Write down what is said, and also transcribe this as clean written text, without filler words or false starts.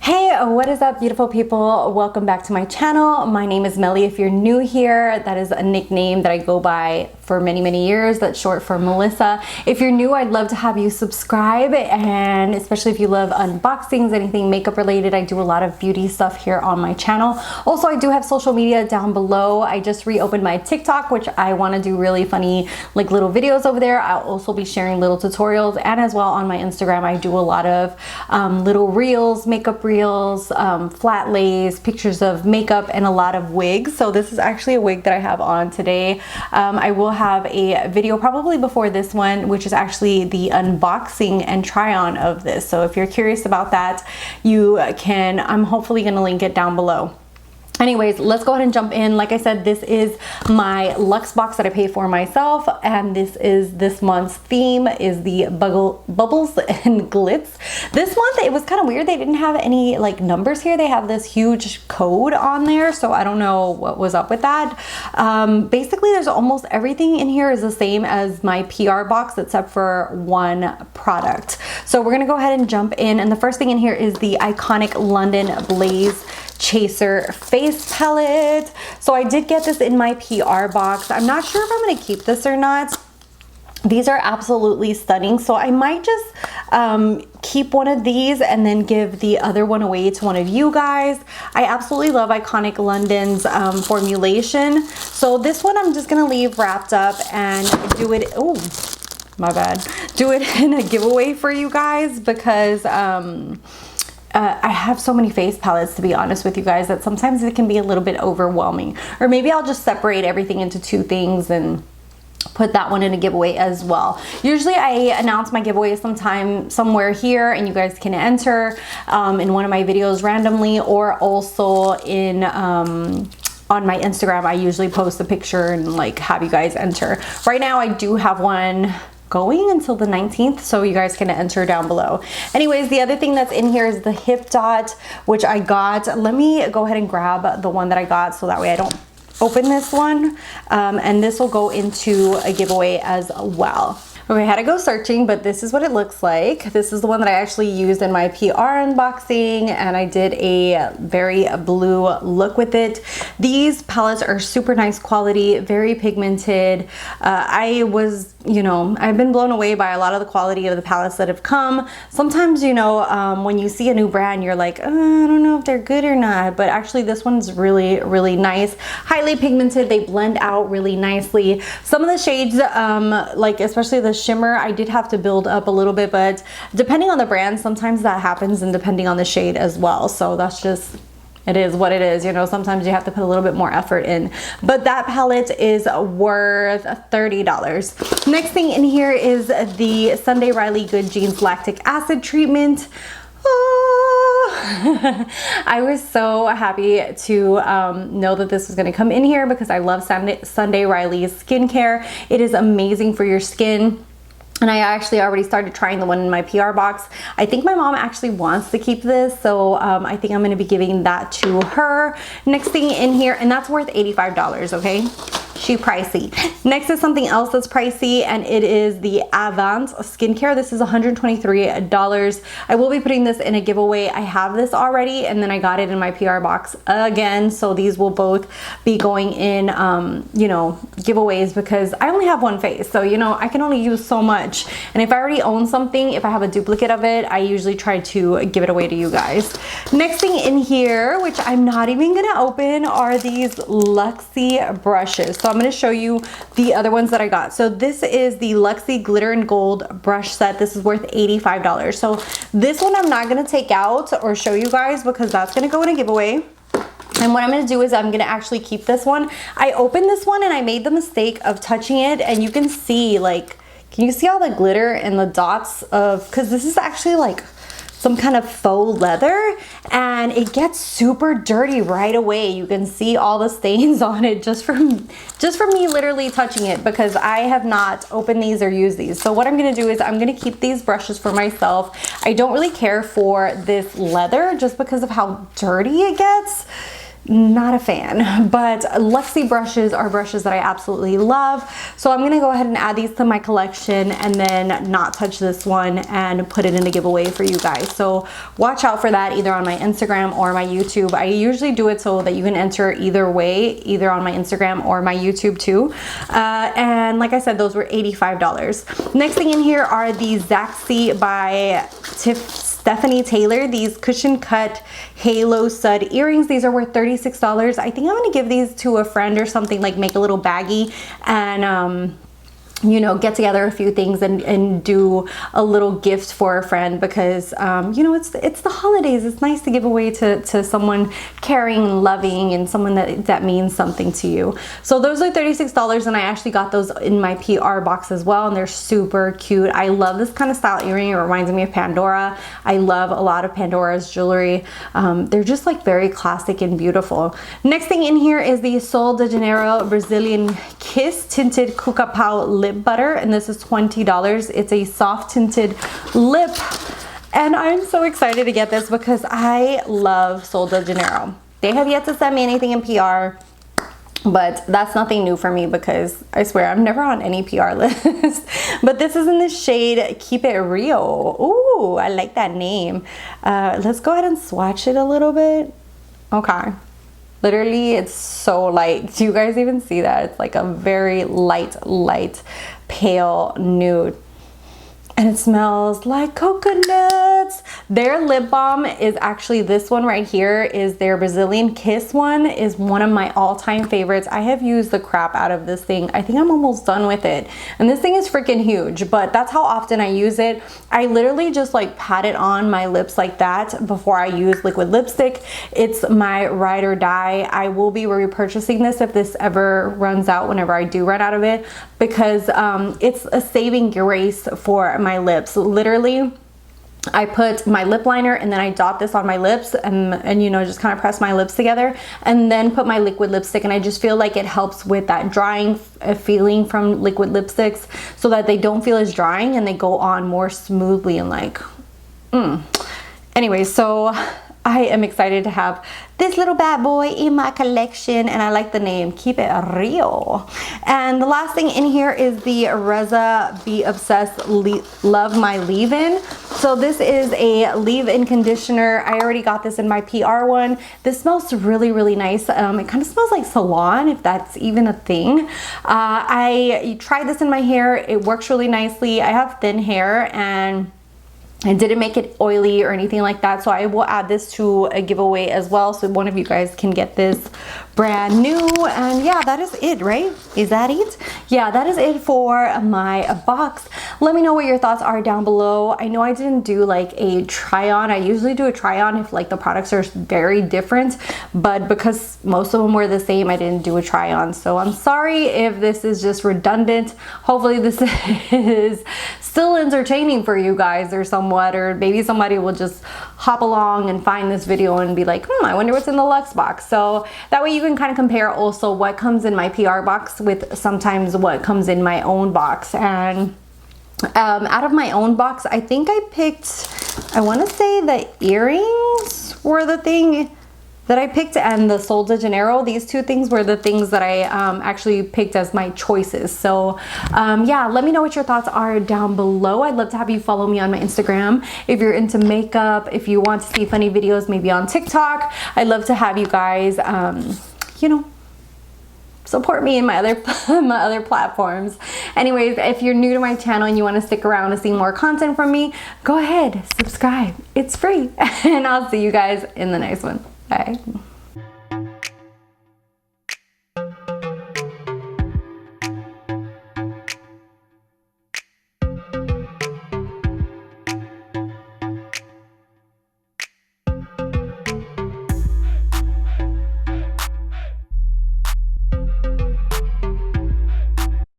Hey, what is up, beautiful people? Welcome back to my channel. My name is Meli. If you're new here, that is a nickname that I go by for many years. That's short for Melissa. If you're new, I'd love to have you subscribe, and especially if you love unboxings, anything makeup related. I do a lot of beauty stuff here on my channel. Also, I do have social media down below. I just reopened my TikTok, which I want to do really funny like little videos over there. I'll also be sharing little tutorials, and as well on my Instagram I do a lot of little reels, makeup reels, flat lays, pictures of makeup, and a lot of wigs. So this is actually a wig that I have on today. I will have a video probably before this one, which is actually the unboxing and try on of this. So if you're curious about that, you can, I'm hopefully going to link it down below. Anyways, let's go ahead and jump in. Like I said, this is my Luxe box that I pay for myself, and this month's theme is the bubbles and glitz. This month it was kind of weird. They didn't have any like numbers here. They have this huge code on there, so I don't know what was up with that. Basically, there's almost everything in here is the same as my PR box except for one product. So we're gonna go ahead and jump in, and the first thing in here is the iconic London Blaze Chaser face palette. So I did get this in my PR box. I'm not sure if I'm gonna keep this or not. These are absolutely stunning, so I might just keep one of these and then give the other one away to one of you guys. I absolutely love Iconic London's formulation. So this one I'm just gonna leave wrapped up and do it, oh my bad, do it in a giveaway for you guys, because I have so many face palettes, to be honest with you guys, that sometimes it can be a little bit overwhelming. Or maybe I'll just separate everything into two things and put that one in a giveaway as well. Usually I announce my giveaway sometime somewhere here, and you guys can enter in one of my videos randomly, or also in on my Instagram. I usually post a picture and like have you guys enter. Right now I do have one going until the 19th, so you guys can enter down below. Anyways, the other thing that's in here is the Hip Dot, which I got. Let me go ahead and grab the one that I got so that way I don't open this one, and this will go into a giveaway as well. Okay, I had to go searching, but this is what it looks like. This is the one that I actually used in my PR unboxing, and I did a very blue look with it. These palettes are super nice quality, very pigmented. I was, you know, I've been blown away by a lot of the quality of the palettes that have come. Sometimes, you know, when you see a new brand, you're like, I don't know if they're good or not, but actually this one's really nice. Highly pigmented, they blend out really nicely. Some of the shades, like especially the shimmer, I did have to build up a little bit, but depending on the brand, sometimes that happens, and depending on the shade as well. So that's just, it is what it is, you know. Sometimes you have to put a little bit more effort in, but that palette is worth $30. Next thing in here is the Sunday Riley Good Genes Lactic Acid Treatment. I was so happy to know that this was going to come in here, because I love Sunday Riley's skincare. It is amazing for your skin. And I actually already started trying the one in my PR box. I think my mom actually wants to keep this, so I think I'm going to be giving that to her. Next thing in here, and that's worth $85, okay? She pricey. Next is something else that's pricey, and it is the Avant skincare. This is $123. I will be putting this in a giveaway. I have this already, and then I got it in my PR box again, so these will both be going in you know, giveaways, because I only have one face, so you know, I can only use so much. And if I already own something, if I have a duplicate of it, I usually try to give it away to you guys. Next thing in here, which I'm not even gonna open, are these Luxie brushes. So I'm going to show you the other ones that I got. So this is the Luxie Glitter and Gold brush set. This is worth $85. So this one I'm not going to take out or show you guys, because that's going to go in a giveaway. And what I'm going to do is I'm going to actually keep this one. I opened this one and I made the mistake of touching it, and you can see, like, can you see all the glitter and the dots of, because this is actually like some kind of faux leather, and it gets super dirty right away. You can see all the stains on it just from me literally touching it, because I have not opened these or used these. So what I'm gonna do is I'm gonna keep these brushes for myself. I don't really care for this leather just because of how dirty it gets. not a fan, but Luxie brushes are brushes that I absolutely love. So I'm gonna go ahead and add these to my collection and then not touch this one and put it in a giveaway for you guys. So watch out for that either on my Instagram or my YouTube. I usually do it so that you can enter either way, either on my Instagram or my YouTube too. And like I said, those were $85. Next thing in here are the Zaxi by Stephanie Taylor, these cushion cut halo stud earrings. These are worth $36. I think I'm gonna give these to a friend or something, like make a little baggie and you know, get together a few things and do a little gift for a friend, because you know, it's the holidays. It's nice to give away to someone caring and loving and someone that means something to you. So those are $36, and I actually got those in my PR box as well, and they're super cute. I love this kind of style earring. It reminds me of Pandora. I love a lot of Pandora's jewelry. They're just like very classic and beautiful. Next thing in here is the Sol de Janeiro Brazilian Kiss tinted Cuca-Pau lip butter, and this is $20. It's a soft tinted lip, and I'm so excited to get this because I love Sol de Janeiro. They have yet to send me anything in PR, but that's nothing new for me because I swear I'm never on any PR list. But this is in the shade Keep It Real. Ooh, I like that name. Let's go ahead and swatch it a little bit. Okay. Literally, it's so light. Do you guys even see that? It's like a very light, pale nude. And it smells like coconuts. Their lip balm is actually this one right here, is their Brazilian Kiss one, is one of my all-time favorites. I have used the crap out of this thing. I think I'm almost done with it. And this thing is freaking huge, but that's how often I use it. I literally just like pat it on my lips like that before I use liquid lipstick. It's my ride or die. I will be repurchasing this if this ever runs out, whenever I do run out of it, because it's a saving grace for my lips. Literally, I put my lip liner and then I dot this on my lips and you know, just kind of press my lips together and then put my liquid lipstick, and I just feel like it helps with that drying feeling from liquid lipsticks, so that they don't feel as drying and they go on more smoothly and like Anyway, so I am excited to have this little bad boy in my collection, and I like the name, Keep It Real. And the last thing in here is the Reza Be Obsessed Love My Leave-In. So this is a leave-in conditioner. I already got this in my PR one. This smells really, really nice. It kind of smells like salon, if that's even a thing. I tried this in my hair. It works really nicely. I have thin hair, and I didn't make it oily or anything like that, so I will add this to a giveaway as well, so one of you guys can get this brand new. And yeah, that is it, right? Is that it? Yeah, that is it for my box. Let me know what your thoughts are down below. I know I didn't do like a try on. I usually do a try on if like the products are very different, but because most of them were the same, I didn't do a try on. So I'm sorry if this is just redundant. Hopefully this is still entertaining for you guys or somewhat, or maybe somebody will just hop along and find this video and be like, I wonder what's in the Luxe box. So that way you can kind of compare also what comes in my PR box with sometimes what comes in my own box. And out of my own box, I think I picked, I want to say the earrings were the thing that I picked, and the Sol de Janeiro. These two things were the things that I actually picked as my choices. So yeah, let me know what your thoughts are down below. I'd love to have you follow me on my Instagram if you're into makeup, if you want to see funny videos maybe on TikTok. I'd love to have you guys you know, support me in my other platforms. Anyways, if you're new to my channel and you want to stick around to see more content from me, go ahead, subscribe. It's free. And I'll see you guys in the next one. Bye.